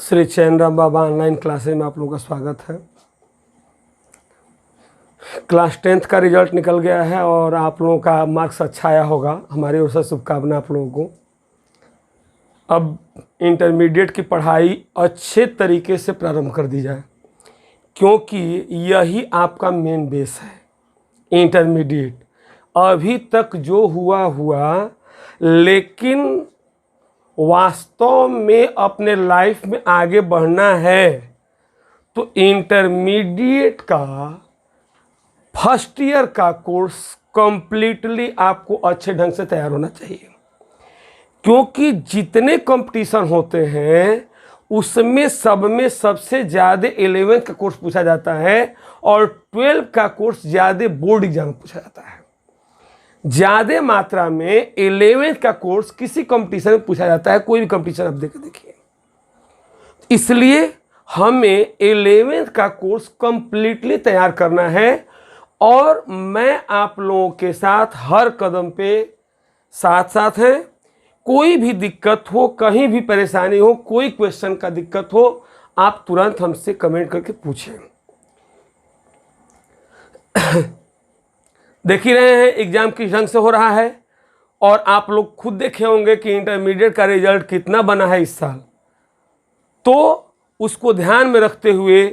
श्री चैन राम बाबा online classes में आप लोगों का स्वागत है। क्लास 10th का रिजल्ट निकल गया है और आप लोगों का मार्क्स अच्छा आया होगा। हमारी ओर से शुभकामना आप लोगों को। अब इंटरमीडिएट की पढ़ाई अच्छे तरीके से प्रारंभ कर दी जाए, क्योंकि यही आपका मेन बेस है। इंटरमीडिएट अभी तक जो हुआ, लेकिन वास्तव में अपने लाइफ में आगे बढ़ना है तो इंटरमीडिएट का फर्स्ट ईयर का कोर्स कंप्लीटली आपको अच्छे ढंग से तैयार होना चाहिए, क्योंकि जितने कंपटीशन होते हैं उसमें सब में सबसे ज़्यादा 11th का कोर्स पूछा जाता है और 12 का कोर्स ज़्यादा बोर्ड एग्जाम में पूछा जाता है। ज़्यादा मात्रा में 11th का कोर्स किसी कंपटीशन में पूछा जाता है। कोई भी कंपटीशन आप देखिए, इसलिए हमें 11th का कोर्स कंप्लीटली तैयार करना है और मैं आप लोगों के साथ हर कदम पे साथ हैं। कोई भी दिक्कत हो, कहीं भी परेशानी हो, कोई क्वेश्चन का दिक्कत हो, आप तुरंत हमसे कमेंट करके पूछें। देख ही रहे हैं एग्जाम किस ढंग से हो रहा है और आप लोग खुद देखे होंगे कि इंटरमीडिएट का रिजल्ट कितना बना है इस साल। तो उसको ध्यान में रखते हुए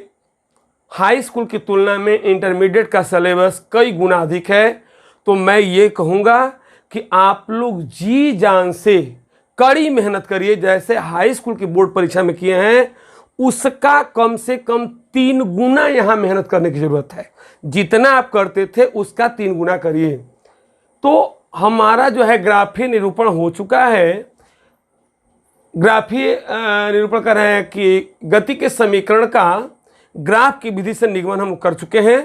हाई स्कूल की तुलना में इंटरमीडिएट का सिलेबस कई गुना अधिक है। तो मैं ये कहूँगा कि आप लोग जी जान से कड़ी मेहनत करिए। जैसे हाई स्कूल की बोर्ड परीक्षा में किए हैं, उसका कम से कम 3 गुना यहाँ मेहनत करने की ज़रूरत है। जितना आप करते थे उसका 3 गुना करिए। तो हमारा जो है ग्राफीय निरूपण हो चुका है। ग्राफीय निरूपण कर रहे हैं कि गति के समीकरण का ग्राफ की विधि से निगमन हम कर चुके हैं।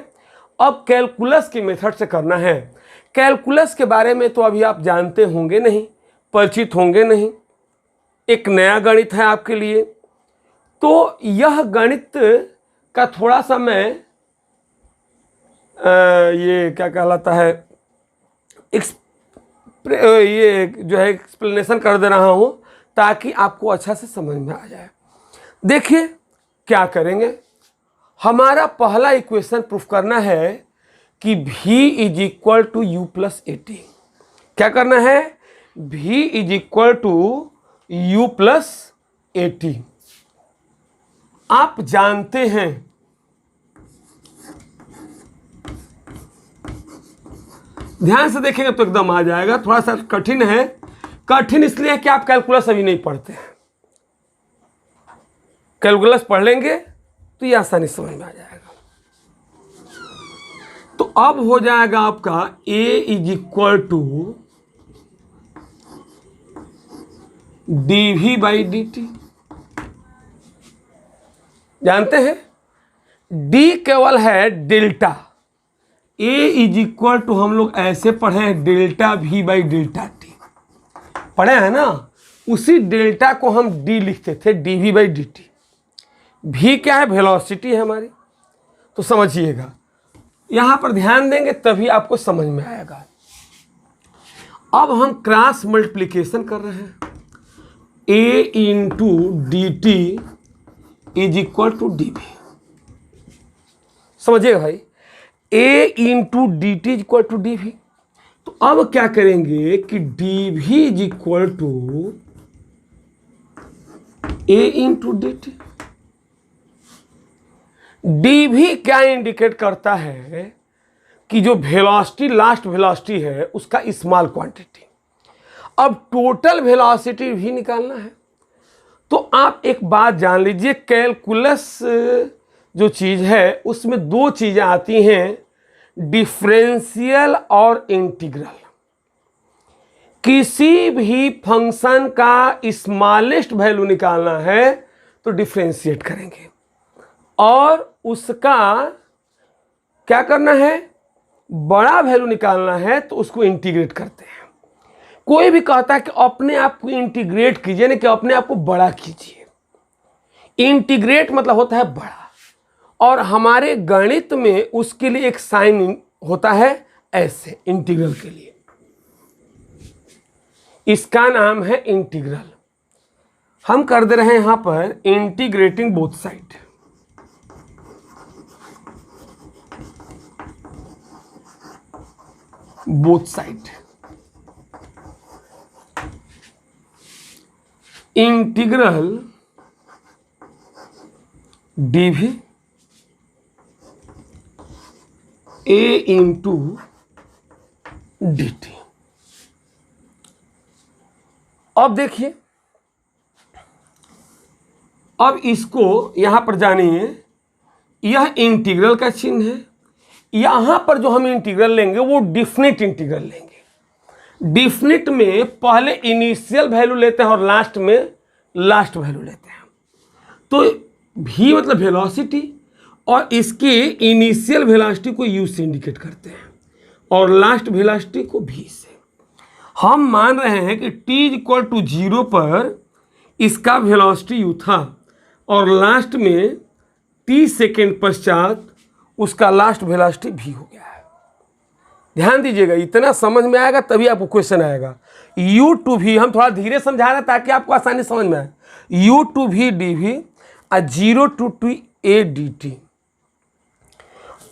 अब कैलकुलस के मेथड से करना है। कैलकुलस के बारे में तो अभी आप जानते होंगे नहीं, परिचित होंगे नहीं। एक नया गणित है आपके लिए। तो यह गणित का थोड़ा सा मैं ये क्या कहलाता है, ये जो है एक्सप्लेनेशन कर दे रहा हूँ ताकि आपको अच्छा से समझ में आ जाए। देखिए क्या करेंगे। हमारा पहला इक्वेशन प्रूफ करना है कि v is equal to u plus a t. क्या करना है? v is equal to u plus a t. आप जानते हैं ध्यान से देखेंगे तो एकदम आ जाएगा। थोड़ा सा कठिन है। कठिन इसलिए है कि आप कैलकुलस अभी नहीं पढ़ते हैं। कैलकुलस पढ़ लेंगे तो ये आसानी समझ में आ जाएगा। तो अब हो जाएगा आपका a is equal to dv by d t. जानते हैं d केवल है delta. a is equal to हम लोग ऐसे पढ़े हैं delta v by delta t, पढ़े हैं ना। उसी डेल्टा को हम d लिखते थे, dv by d t. v क्या है? वेलोसिटी है हमारी। तो समझिएगा, यहां पर ध्यान देंगे तभी आपको समझ में आएगा। अब हम क्रॉस मल्टीप्लिकेशन कर रहे हैं। a into D t is equal to D v. समझिएगा भाई, a into D t is equal to D we. तो अब क्या करेंगे कि d v is equal to a into D t. D v क्या इंडिकेट करता है कि जो वेलोसिटी, लास्ट वेलोसिटी है उसका स्मॉल क्वांटिटी। अब टोटल वेलोसिटी भी निकालना है। तो आप एक बात जान लीजिए, कैलकुलस जो चीज़ है उसमें 2 चीज़ें आती हैं, डिफरेंशियल और इंटीग्रल। किसी भी फंक्शन का स्मॉलेस्ट वैल्यू निकालना है तो डिफरेंशिएट करेंगे और उसका क्या करना है, बड़ा वैल्यू निकालना है तो उसको इंटीग्रेट करते हैं। कोई भी कहता है कि अपने आप को इंटीग्रेट कीजिए, ना कि अपने आप को बड़ा कीजिए। इंटीग्रेट मतलब होता है बड़ा, और हमारे गणित में उसके लिए एक साइन होता है ऐसे, इंटीग्रल के लिए। इसका नाम है इंटीग्रल। हम कर दे रहे हैं यहां पर integrating both side. Both side integral dv a into dt। अब देखिए, अब इसको यहां पर जानिए, यह इंटीग्रल का चिन्ह है। यहां पर जो हम इंटीग्रल लेंगे वो डिफिनिट इंटीग्रल लेंगे। डिफिनिट में पहले इनिशियल वैल्यू लेते हैं और लास्ट में लास्ट वैल्यू लेते हैं। तो v मतलब वेलोसिटी, और इसके इनिशियल वेलोसिटी को u से इंडिकेट करते हैं और लास्ट वेलोसिटी को v से। हम मान रहे हैं कि t = 0 पर इसका वेलोसिटी u था और लास्ट में t सेकेंड पश्चात उसका लास्ट वेलोसिटी v हो गया है। ध्यान दीजिएगा, इतना समझ में आएगा तभी आपको क्वेश्चन आएगा। u टू v, हम थोड़ा धीरे समझा रहे हैं ताकि आपको आसानी समझ में आए। u to v dv 0 to a dt।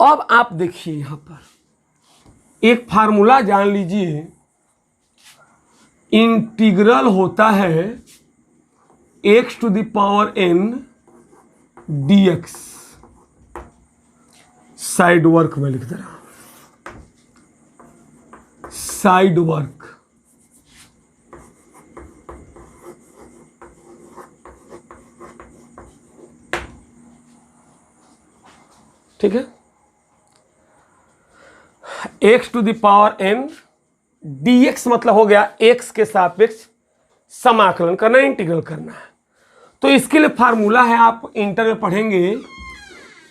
अब आप देखिए यहां पर एक फार्मूला जान लीजिए, इंटीग्रल होता है x⁴n dx। साइड वर्क में लिख दे रहा हूं, साइड वर्क। ठीक है, x⁴n dx मतलब हो गया x के सापेक्ष समाकलन करना, इंटीग्रल करना है। तो इसके लिए फार्मूला है, आप इंटर में पढ़ेंगे,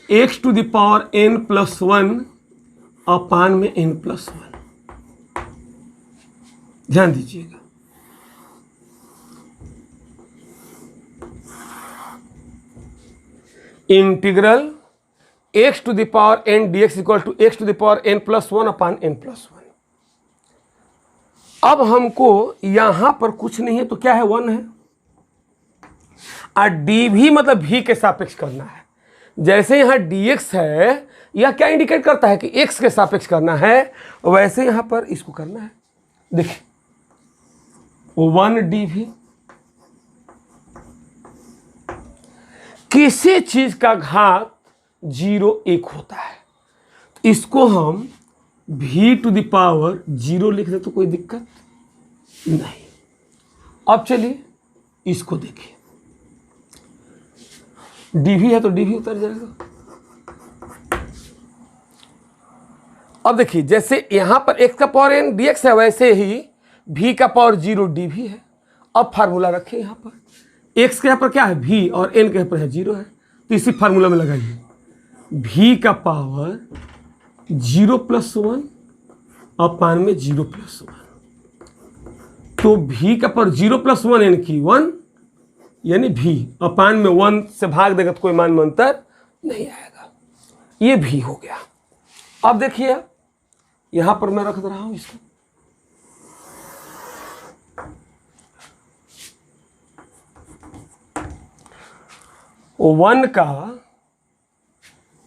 x⁴n + 1 अपान में n + 1। ध्यान दीजिएगा, इंटीग्रल x⁴n dx = x⁴n + 1 अपान n + 1। अब हमको यहां पर कुछ नहीं है तो क्या है, 1 है। और dv मतलब v के सापेक्ष करना है। जैसे यहां dx है, यह क्या इंडिकेट करता है कि x के सापेक्ष करना है, वैसे यहां पर इसको करना है। देखिए 1 dv, किसी चीज का घात 0 1 होता है, तो इसको हम v⁴0 लिख दे तो कोई दिक्कत नहीं। अब चलिए इसको देखिए, dv है तो dv उतर जाएगा। अब देखिए, जैसे यहां पर x⁴n dx है, वैसे ही v⁴0 dv है। अब फार्मूला रखें, यहां पर x के यहां पर क्या है, v, और n के यहां पर है 0 है, तो इसी फार्मूला में लगाइए, v⁴0 + 1 अपान में 0 + 1। तो v⁴0 + 1 यानी कि 1, यानी v अपान में 1 से भाग देगा तो कोई मान में अंतर नहीं आएगा। ये v हो गया। अब देखिए, यहां पर मैं रख दे रहा हूं इसको,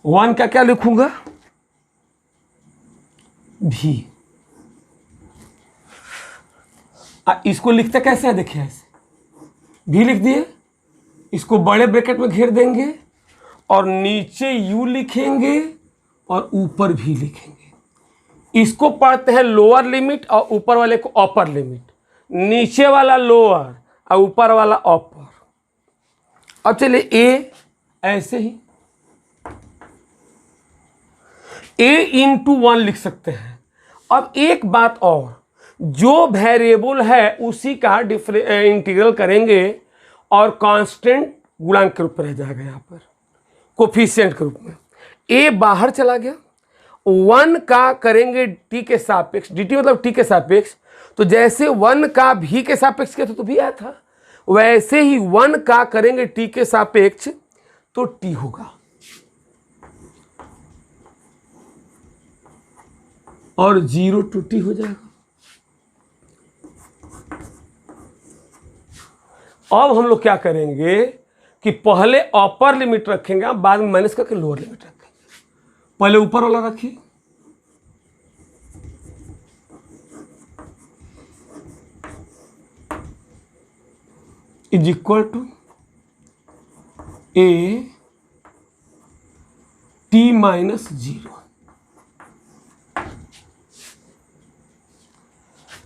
वन का क्या लिखूंगा, v। इसको लिखते कैसे है, देखिए ऐसे v लिख दिए, इसको बड़े ब्रैकेट में घेर देंगे और नीचे u लिखेंगे और ऊपर v लिखेंगे। इसको पढ़ते हैं लोअर लिमिट और ऊपर वाले को अपर लिमिट, नीचे वाला लोअर और ऊपर वाला अपर। अब चलिए a, ऐसे ही a × 1 लिख सकते हैं। अब एक बात और, जो वेरिएबल है उसी का इंटीग्रल करेंगे और कांस्टेंट गुणांक के रूप में रह जाएगा, यहाँ पर कोफिशिएंट के रूप में। a बाहर चला गया, 1 का करेंगे t के सापेक्ष, dt मतलब t के सापेक्ष। तो जैसे 1 का v के सापेक्ष किया था तो v आया था, वैसे ही 1 का करेंगे t के सापेक्ष तो t होगा, और 0 टू t हो जाएगा। अब हम लोग क्या करेंगे कि पहले अपर लिमिट रखेंगे, बाद में माइनस करके लोअर लिमिट रखेंगे। पहले ऊपर वाला रखिए, is equal to a t minus 0,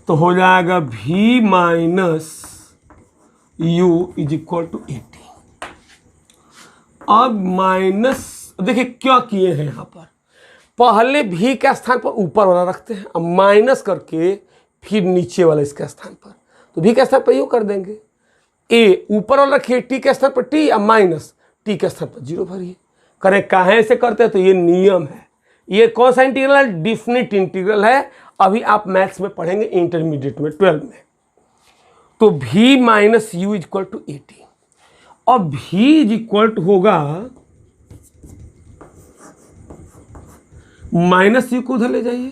तो हो जाएगा v minus u is equal to 80। अब माइनस, देखिए क्या किए हैं यहाँ पर, पहले v के स्थान पर ऊपर वाला रखते हैं, अब माइनस करके फिर नीचे वाला इसके स्थान पर, तो v के स्थान पर यू कर देंगे, a ऊपर वाला रखिए, t के स्थान पर t, अब माइनस t के स्थान पर 0 भरिए। करें कहाँ से करते हैं, तो ये नियम है, ये कौन सा इंटीग्रल है, डिफिनिट इंटीग्रल है। अभी आप मैथ्स में पढ़ेंगे इंटरमीडिएट में 12 में। तो v minus u is equal to 80, और v इज इक्वल टू होगा माइनस यू को उधर ले जाइए,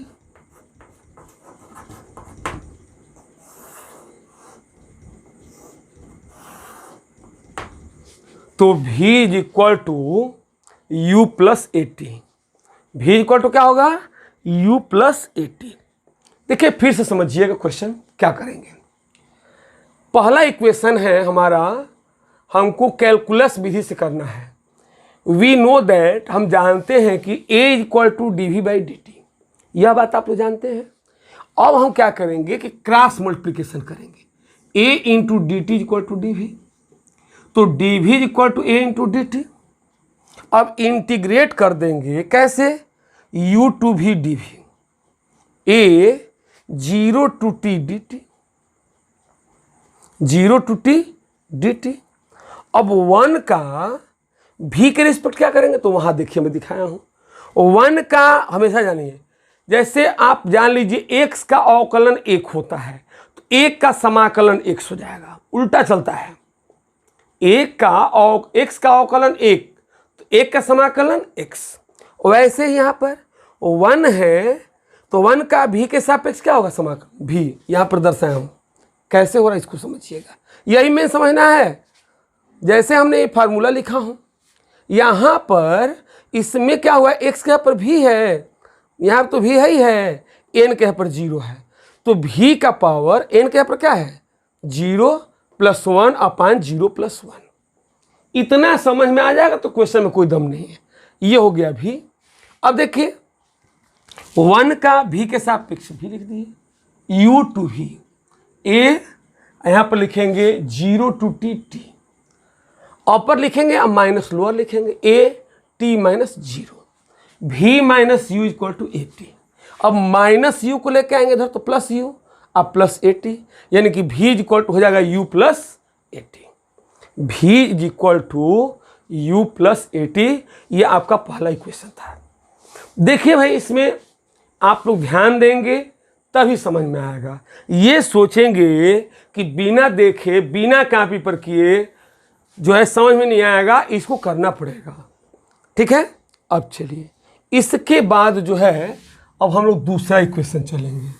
तो v is equal to u plus 80। v equal to क्या होगा, u प्लस 80। देखिए फिर से समझिएगा क्वेश्चन क्या करेंगे। पहला इक्वेशन है हमारा, हमको कैलकुलस विधि से करना है। वी नो दैट, हम जानते हैं कि a equal to D v by d t, यह बात आप लोग जानते हैं। अब हम क्या करेंगे कि क्रॉस मल्टीप्लिकेशन करेंगे, a into D T equal to D we, तो D we equal to a into D T. अब इंटीग्रेट कर देंगे कैसे, u to V D we, a 0 to T D T, 0 to T D T. अब 1 का v के respect क्या करेंगे, तो वहां देखिए मैं दिखाया हूं। 1 का हमेशा जानिए, जैसे आप जान लीजिए x का अवकलन 1 होता है, तो 1 का समाकलन x हो जाएगा, उल्टा चलता है। x का अवकलन 1, तो 1 का समाकलन x। वैसे ही यहाँ पर 1 है, तो 1 का v के सापेक्ष क्या होगा समाकलन, v यहाँ पर दर्शाया हूँ। कैसे हो रहा है इसको समझिएगा, यही में समझना है। जैसे हमने ये फार्मूला लिखा हूँ, यहाँ पर इसमें क्या हुआ, x के यहाँ पर v है, यहाँ तो v है ही है, n के यहाँ पर 0 है, तो v का पावर n के यहाँ पर क्या है 0 प्लस 1 अपान 0 प्लस 1। इतना समझ में आ जाएगा तो क्वेश्चन में कोई दम नहीं है। ये हो गया v। अब देखिए 1 का v के सापेक्ष भी लिख दिए, u टू v, a यहाँ पर लिखेंगे 0 टू टी टी, अपर लिखेंगे अब माइनस लोअर लिखेंगे, a t minus 0, v minus u equal to 80। अब माइनस यू को लेके आएंगे इधर तो प्लस यू, अब प्लस 80, यानी कि v इक्वल टू हो जाएगा u plus 80। v is equal to u plus 80, ये आपका पहला इक्वेशन था। देखिए भाई, इसमें आप लोग ध्यान देंगे तभी समझ में आएगा। ये सोचेंगे कि बिना देखे बिना कॉपी पर किए जो है समझ में नहीं आएगा, इसको करना पड़ेगा। ठीक है, अब चलिए इसके बाद जो है अब हम लोग दूसरा इक्वेशन चलेंगे।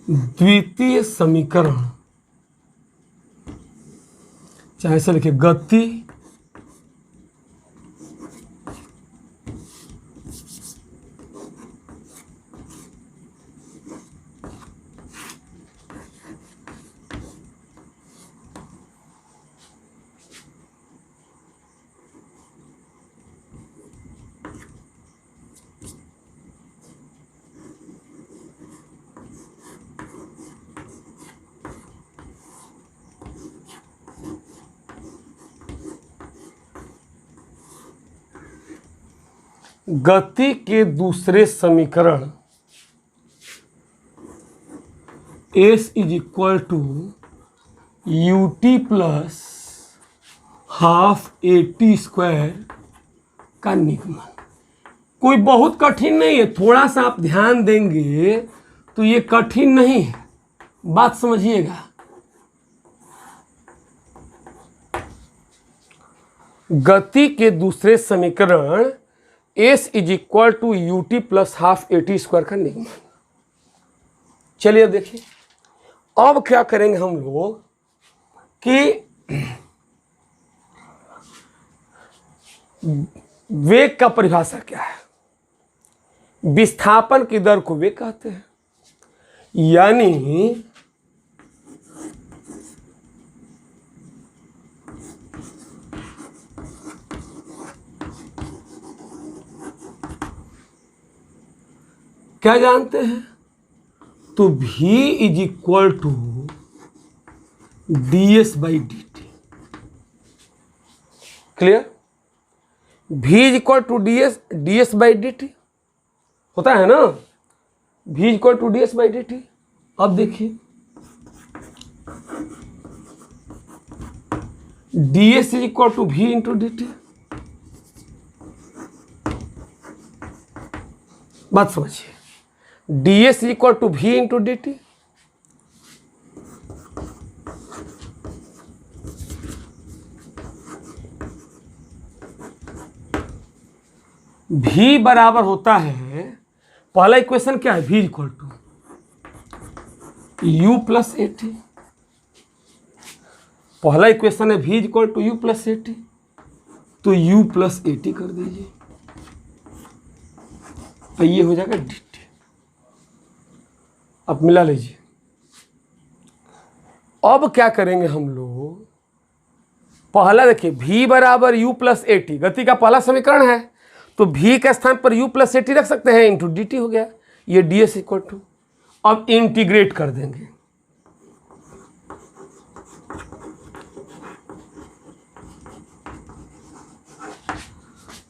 द्वितीय समीकरण, चाहे से लिखिए गति गति के दूसरे समीकरण s is equal to u t plus half a t square का निगमन। कोई बहुत कठिन नहीं है, थोड़ा सा आप ध्यान देंगे तो ये कठिन नहीं है, बात समझिएगा। गति के दूसरे समीकरण s is equal to u t plus half a t square का निगमन। चलिए अब देखिए, अब क्या करेंगे हम लोग कि वेग का परिभाषा क्या है, विस्थापन की दर को वेग कहते हैं। यानी क्या जानते हैं, तो v is equal to d s by d t. Clear? v is equal to d s by d t होता है ना, v is equal to d s by d T. अब देखिए d s is equal to v into D t. बात समझिए, d s is equal to v into D t. v बराबर होता है, पहला इक्वेशन क्या है, v equal to u plus a T. पहला इक्वेशन है v equal to u plus a t, तो u प्लस ए टी कर दीजिए, तो ये हो जाएगा डी टी। अब मिला लीजिए। अब क्या करेंगे हम लोग, पहला देखिए v बराबर u प्लस ए टी, गति का पहला समीकरण है, तो v के स्थान पर u प्लस ए टी रख सकते हैं, इंटू डी टी हो गया, ये डी एस इक्वल टू। अब इंटीग्रेट कर देंगे,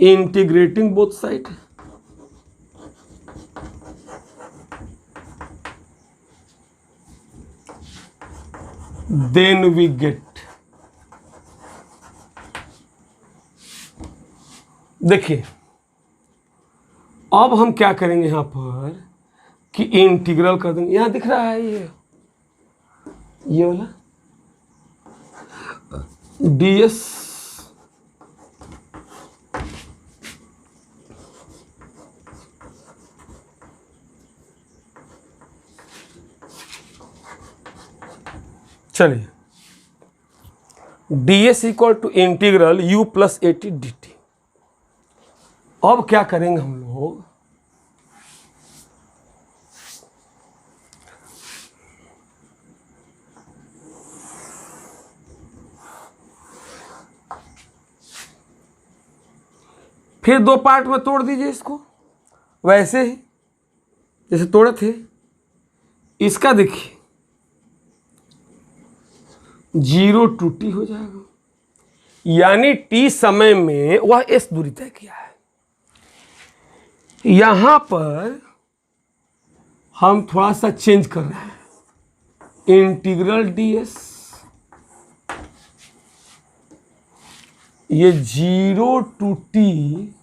integrating both side, then we get, देखिए अब हम क्या करेंगे यहां पर कि इंटीग्रल कर देंगे। यहां दिख रहा है ये वाला डी एस चलिए d s equal to integral u plus a t D T. अब क्या करेंगे हम लोग, फिर दो पार्ट में तोड़ दीजिए इसको, वैसे ही जैसे तोड़े थे। इसका देखिए 0 टू टी हो जाएगा, यानी टी समय में वह एस दूरी तय किया है। यहां पर हम थोड़ा सा चेंज कर रहे हैं, इंटीग्रल डी एस, ये 0 to t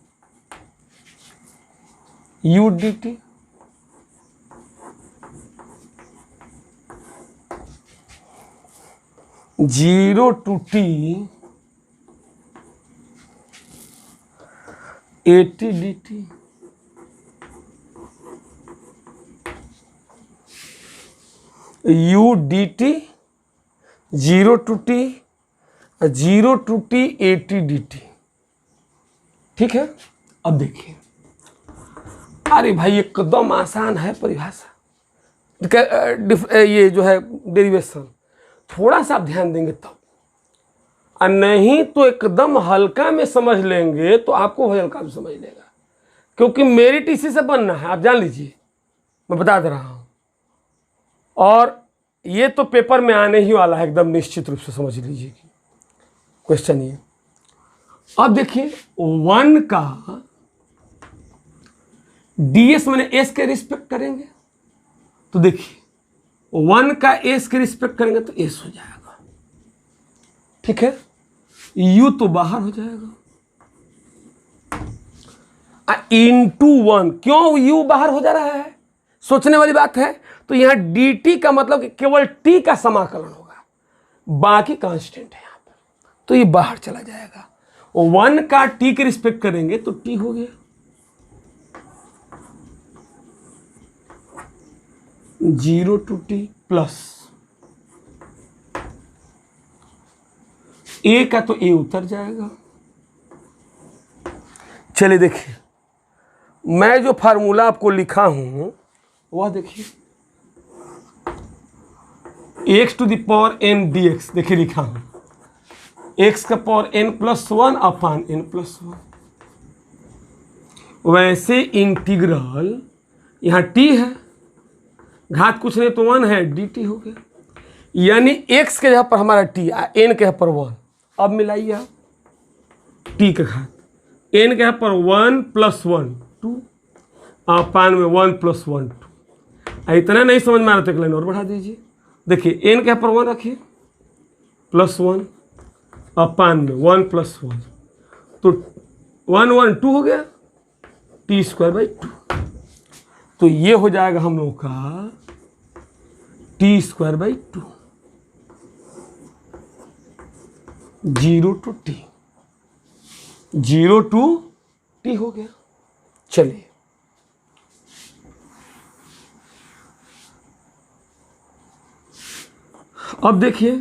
u d t, zero to t a t D t, u d t, zero to t, zero to t a t D t. ठीक है, अब देखिए, अरे भाई एकदम आसान है परिभाषा, ये जो है डेरिवेशन, थोड़ा सा आप ध्यान देंगे तब, और नहीं तो एकदम हल्का में समझ लेंगे तो आपको हल्का में समझ लेगा, क्योंकि मेरिट इसी से बनना है, आप जान लीजिए, मैं बता दे रहा हूँ। और ये तो पेपर में आने ही वाला है, एकदम निश्चित रूप से समझ लीजिए कि क्वेश्चन ये। अब देखिए 1 का ds मैंने s के रिस्पेक्ट करेंगे, तो देखिए 1 का s के रिस्पेक्ट करेंगे तो s हो जाएगा, ठीक है, u तो बाहर हो जाएगा इंटू 1। क्यों u बाहर हो जा रहा है, सोचने वाली बात है। तो यहां dt का मतलब कि केवल t का समाकलन होगा, बाकी कांस्टेंट है यहां पर, तो ये बाहर चला जाएगा। 1 का t के रिस्पेक्ट करेंगे तो t हो गया 0 to t प्लस a का तो a उतर जाएगा। चलिए देखिए, मैं जो फार्मूला आपको लिखा हूं वह देखिए, x to the power n dx देखिए लिखा हूं, x का पावर n+1 अपान n+1। वैसे इंटीग्रल यहाँ t है, घात कुछ नहीं तो 1 है, dt हो गया। यानी x के जगह पर हमारा t, n के जगह पर 1। अब मिलाइए आप t का घात, n के जगह पर 1+1 2 अपान में 1+1 2। इतना नहीं समझ में आ रहा तो एक लाइन और बढ़ा दीजिए। देखिए n के जगह पर 1 रखिए, +1 अपान में 1+1, तो 1 1 2 हो गया, t²/2। तो ये हो जाएगा हम लोग का t²/2, 0 to t, 0 to t हो गया। चलिए अब देखिए,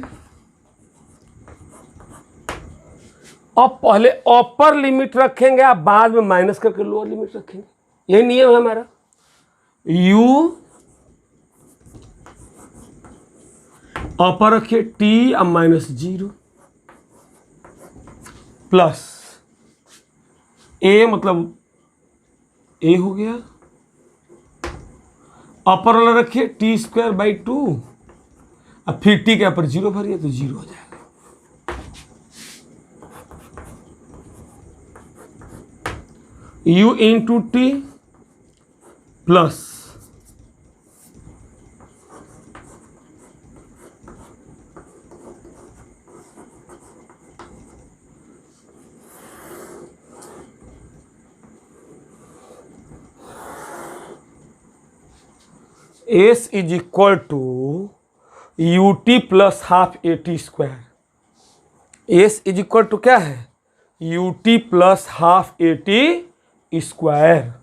अब पहले अपर लिमिट रखेंगे, आप बाद में माइनस करके लोअर लिमिट रखेंगे, यही नियम है हमारा। u अपर रखिए t अब -0 प्लस a, मतलब a हो गया, अपर वाला रखिए t²/2, अब फिर t के ऊपर 0 भरिए तो 0 हो जाएगा। u into t plus s is equal to u t plus half a t square. S is equal to क्या है, u t plus half a t square.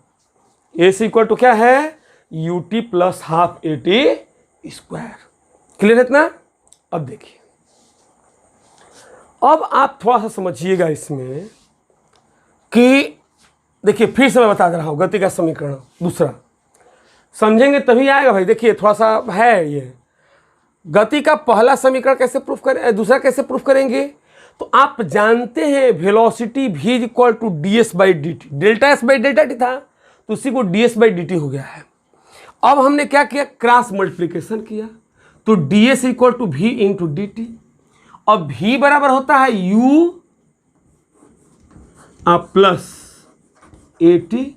S equal to क्या है, u t plus half a t square. Clear है इतना। अब देखिए, अब आप थोड़ा सा समझिएगा इसमें कि देखिए, फिर से मैं बता दे रहा हूं, गति का समीकरण दूसरा समझेंगे तभी आएगा भाई। देखिए थोड़ा सा है, ये गति का पहला समीकरण कैसे प्रूफ करें, दूसरा कैसे प्रूफ करेंगे। तो आप जानते हैं velocity v equal to ds/dt, delta s/डेल्टा t था तो उसी को ds/dt हो गया है। अब हमने क्या किया, क्रॉस मल्टीप्लिकेशन किया, तो ds equal to v into dt। अब v बराबर होता है u प्लस ए टी,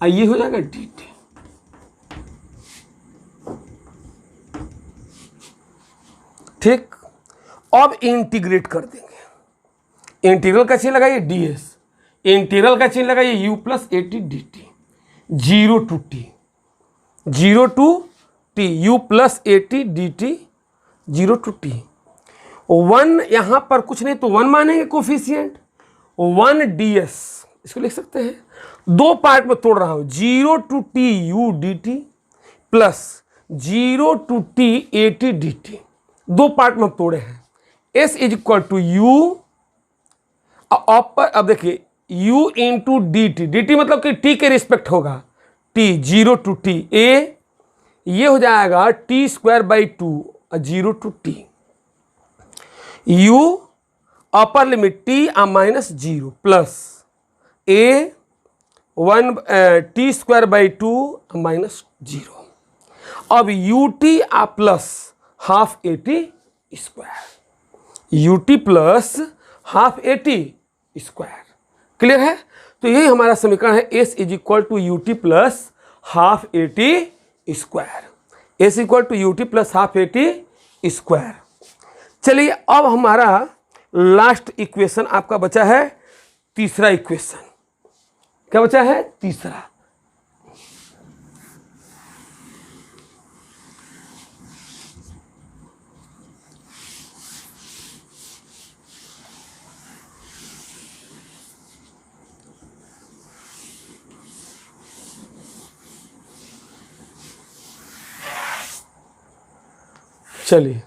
ये हो जाएगा dt। ठीक, अब इंटीग्रेट कर देंगे। इंटीग्रल का चिन्ह लगाइए ds, इंटीग्रल का चिन्ह लगाइए u plus a t D T, 0 to t, 0 to t, u plus a t D T 0 to t। 1 यहाँ पर कुछ नहीं तो 1 मानेंगे कोफिशिएंट, 1 ds इसको लिख सकते हैं, दो पार्ट में तोड़ रहा हूँ, 0 to t u d t plus 0 to t a t D t, दो पार्ट में तोड़े हैं। s is equal to u, अब देखिए u into D t, D t मतलब कि t के रिस्पेक्ट होगा, t 0 to t, a ये हो जाएगा t²/2 0 to t, u upper limit t -0 plus a 1 t²/2 -0। अब u t plus half a t square, u t plus half a t square. Clear है। तो यही हमारा समीकरण है, s is equal to u t plus half a t square, s equal to u t plus half a t square. चलिए अब हमारा last equation आपका बचा है तीसरा इक्वेशन। क्या बचा है? तीसरा। चलिए,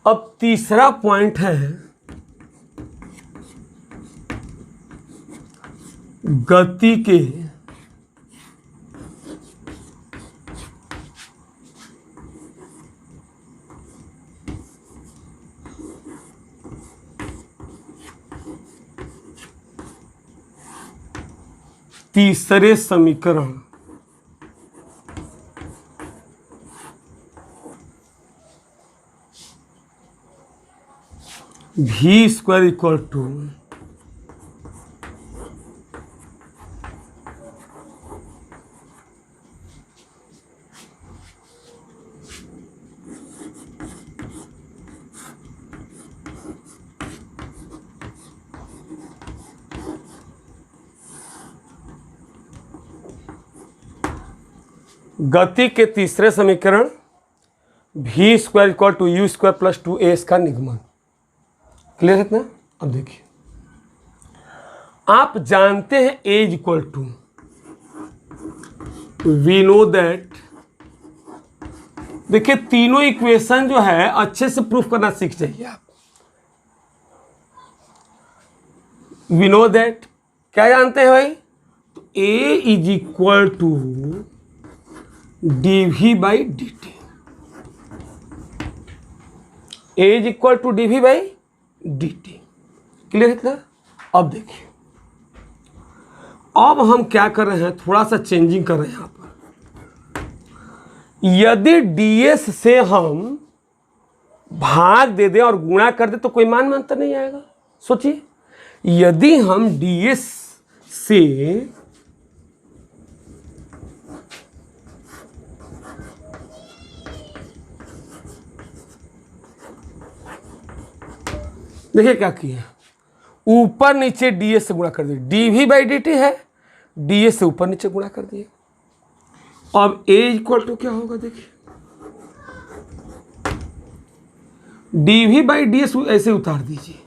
अब तीसरा पॉइंट है गति के तीसरे समीकरण v स्क्वायर इक्वल टू गति के तीसरे समीकरण v square equal to u square plus 2as का निगमन। क्लियर है इतना? अब देखिए, आप जानते हैं a is equal to, we know that, देखिए तीनों इक्वेशन जो है अच्छे से प्रूफ करना सीख जाइए आप। वी नो दैट क्या जानते हैं भाई? तो a is equal to dv by dt, a is equal to dv by dt। Clear है इतना? अब देखिए, अब हम क्या कर रहे हैं, थोड़ा सा चेंजिंग कर रहे हैं यहां पर। यदि ds से हम भाग दे दें और गुणा कर दें तो कोई मान में अंतर नहीं आएगा। सोचिए, यदि हम ds से देखिए क्या किया, ऊपर नीचे ds से गुणा कर दिए, dv बाई dt है, ds से ऊपर नीचे गुणा कर दिए। अब a इक्वल टू क्या होगा? देखिए, dv बाई ds ऐसे उतार दीजिए,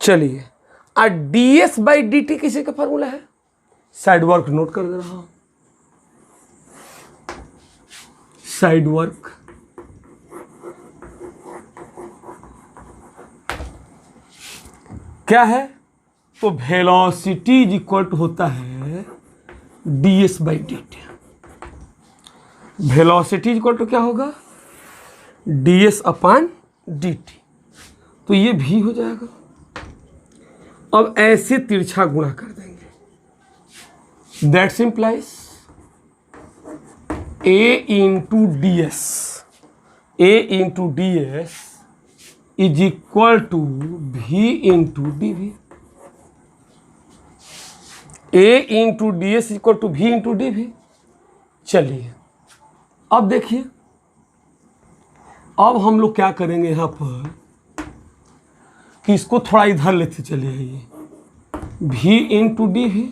चलिए। और ds बाई dt किसी का फॉर्मूला है? साइड वर्क नोट कर दे रहा हूं, साइड वर्क क्या है? तो वेलोसिटी इज इक्वल टू होता है ds by dt। Velocity is equal to क्या होगा? ds upon dt। तो ये भी हो जाएगा। अब ऐसे तिरछा गुणा कर देंगे, that's implies a into ds, a into ds is equal to v into dv। a into ds equal to v into dv। चलिए, अब देखिए, अब हम लोग क्या करेंगे यहां पर कि इसको थोड़ा इधर लेते चले आइए, v into dv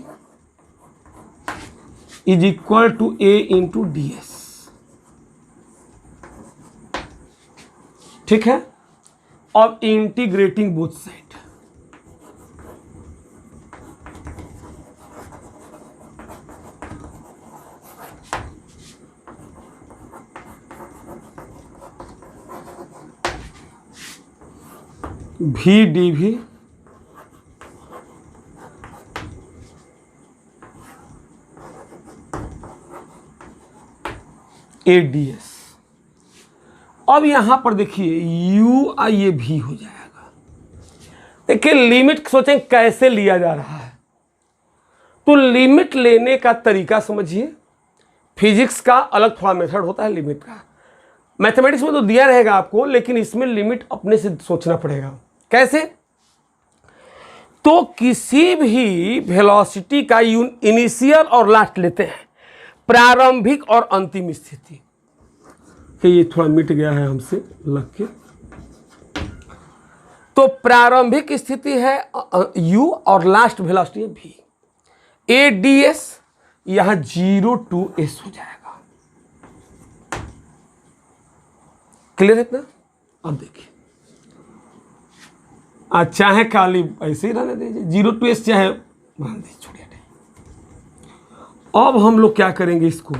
is equal to a into ds। ठीक है? अब integrating both side, v dv ADS। अब यहां पर देखिए u ये भी हो जाएगा। देखिए लिमिट सोचें कैसे लिया जा रहा है, तो लिमिट लेने का तरीका समझिए। फिजिक्स का अलग थोड़ा मेथड होता है लिमिट का, मैथमेटिक्स में तो दिया रहेगा आपको, लेकिन इसमें लिमिट अपने से सोचना पड़ेगा। कैसे? तो किसी भी वेलोसिटी का इनिशियल और लास्ट लेते हैं, प्रारंभिक और अंतिम स्थिति, ये थोड़ा मिट गया है हमसे लग के। तो प्रारंभिक स्थिति है u और लास्ट वेलोसिटी है v। ए डी एस यहां 0 to s हो जाएगा। क्लियर है इतना? अब देखिए, चाहे खाली ऐसे ही रहने दीजिए, 0 to s चाहे मान दीजिए, छोड़िए। अब हम लोग क्या करेंगे, इसको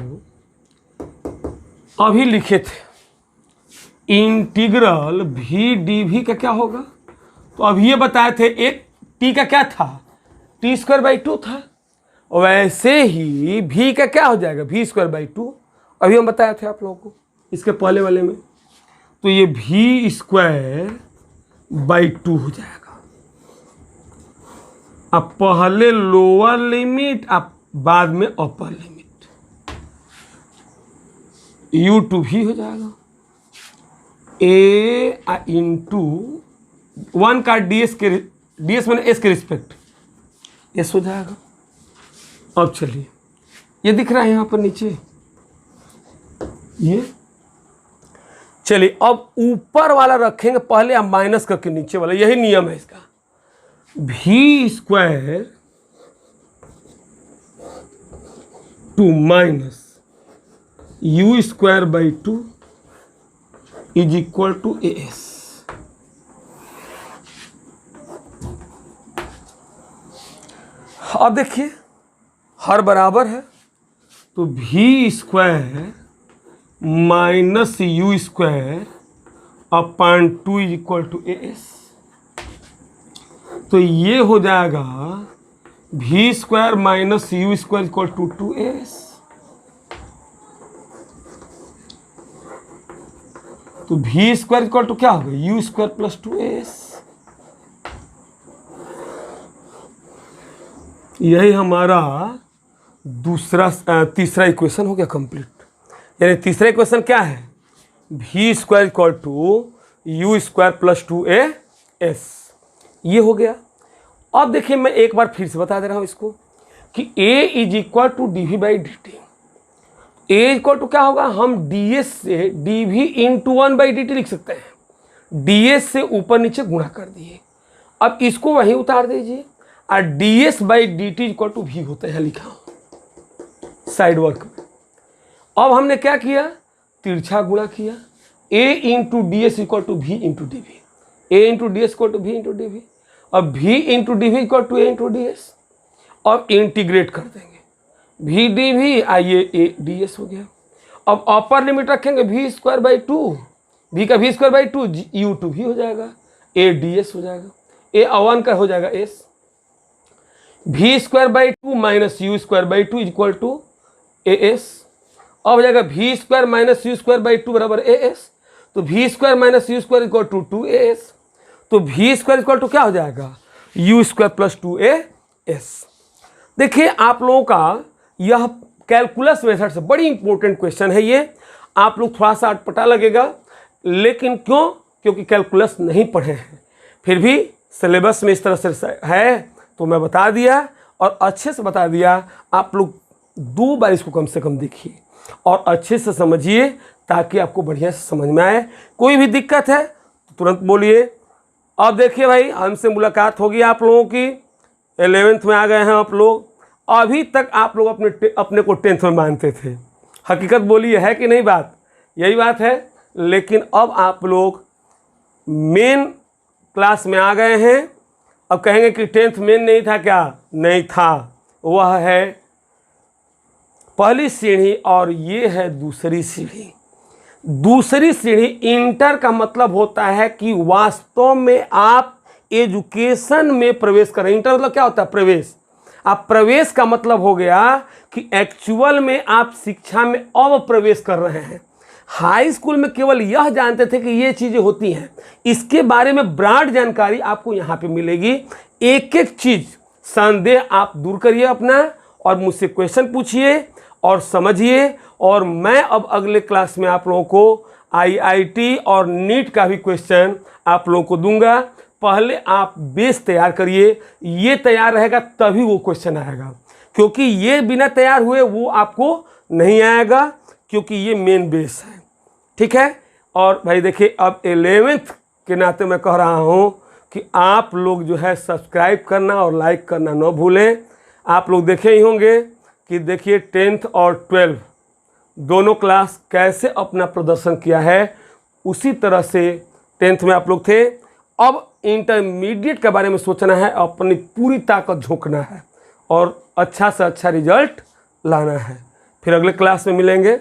अभी लिखे थे इंटीग्रल v dv का क्या होगा, तो अब ये बताए थे एक t का क्या था, t²/2 था। वैसे ही v का क्या हो जाएगा, v²/2। अभी हम बताए थे आप लोगों को इसके पहले वाले में, तो ये v²/2 हो जाएगा। अब पहले लोअर लिमिट, अब बाद में upper limit, u to v हो जाएगा। a इंटू 1 का ds के, ds मैंने s के रिस्पेक्ट s हो जाएगा। अब चलिए, ये दिख रहा है यहाँ पर नीचे, ये चलिए अब ऊपर वाला रखेंगे पहले, अब माइनस करके नीचे वाला, यही नियम है इसका। v² two minus u²/2 is equal to as। अब देखिए हर बराबर है, तो v² minus u² upon 2 is equal to as। तो ये हो जाएगा v² minus u² equal to 2as। तो v² इक्वल टू क्या होगा, u² प्लस 2as। यही हमारा तीसरा इक्वेशन हो गया कंप्लीट। यानी तीसरा इक्वेशन क्या है, v² equal to u² plus 2as, ये हो गया। अब देखिए मैं एक बार फिर से बता दे रहा हूं इसको कि a is equal to dv/dt। a equal to क्या होगा, हम ds से dv इंटू 1/dt लिख सकते हैं। ds से ऊपर नीचे गुणा कर दिए, अब इसको वहीं उतार दीजिए, और ds/dt इक्वल टू v होता है, लिखा हूं साइड वर्क में। अब हमने क्या किया, तिरछा गुणा किया, a into d s equal to v into d we, a into d s equal to v into d v. अब v into d we equal to a into d s, और इंटीग्रेट कर देंगे, v d v आइए a d s हो गया। अब upper limit रखेंगे v²/2, v का v²/2 u टू v हो जाएगा, a डी एस हो जाएगा, a अवन का हो जाएगा s। v²/2 minus u²/2 equal to as। अब हो जाएगा v² माइनस u²/2 बराबर as, तो v² minus u² equal to 2as। तो v² इक्वल टू क्या हो जाएगा, u² प्लस 2as। देखिए आप लोगों का यह कैलकुलस मेथड से बड़ी इंपॉर्टेंट क्वेश्चन है ये। आप लोग थोड़ा सा अटपटा लगेगा, लेकिन क्यों, क्योंकि कैलकुलस नहीं पढ़े हैं, फिर भी सिलेबस में इस तरह से है तो मैं बता दिया और अच्छे से बता दिया। आप लोग 2 बार इसको कम से कम देखिए और अच्छे से समझिए, ताकि आपको बढ़िया से समझ में आए। कोई भी दिक्कत है तो तुरंत बोलिए। अब देखिए भाई, हमसे मुलाकात होगी आप लोगों की, 11th में आ गए हैं आप लोग। अभी तक आप लोग अपने को 10th में मानते थे, हकीकत बोलिए है कि नहीं, बात यही बात है। लेकिन अब आप लोग मेन क्लास में आ गए हैं। अब कहेंगे कि 10th मेन नहीं था, क्या नहीं था, वह है पहली सीढ़ी और ये है दूसरी सीढ़ी। दूसरी सीढ़ी इंटर का मतलब होता है कि वास्तव में आप एजुकेशन में प्रवेश कर रहे हैं। इंटर मतलब क्या होता है, प्रवेश। आप प्रवेश का मतलब हो गया कि एक्चुअल में आप शिक्षा में अब प्रवेश कर रहे हैं। हाई स्कूल में केवल यह जानते थे कि ये चीज़ें होती हैं, इसके बारे में ब्रॉड जानकारी आपको यहाँ पे मिलेगी। एक एक चीज़ संदेह आप दूर करिए अपना, और मुझसे क्वेश्चन पूछिए और समझिए। और मैं अब अगले क्लास में आप लोगों को आईआईटी और नीट का भी क्वेश्चन आप लोगों को दूंगा। पहले आप बेस तैयार करिए, ये तैयार रहेगा तभी वो क्वेश्चन आएगा, क्योंकि ये बिना तैयार हुए वो आपको नहीं आएगा, क्योंकि ये मेन बेस है। ठीक है। और भाई देखिए, अब 11th के नाते मैं कह रहा हूँ कि आप लोग जो है सब्सक्राइब करना और लाइक करना न भूलें। आप लोग देखे ही होंगे कि देखिए 10th और 12 दोनों क्लास कैसे अपना प्रदर्शन किया है, उसी तरह से 10th में आप लोग थे। अब इंटरमीडिएट के बारे में सोचना है, अपनी पूरी ताकत झोंकना है और अच्छा से अच्छा रिजल्ट लाना है। फिर अगले क्लास में मिलेंगे।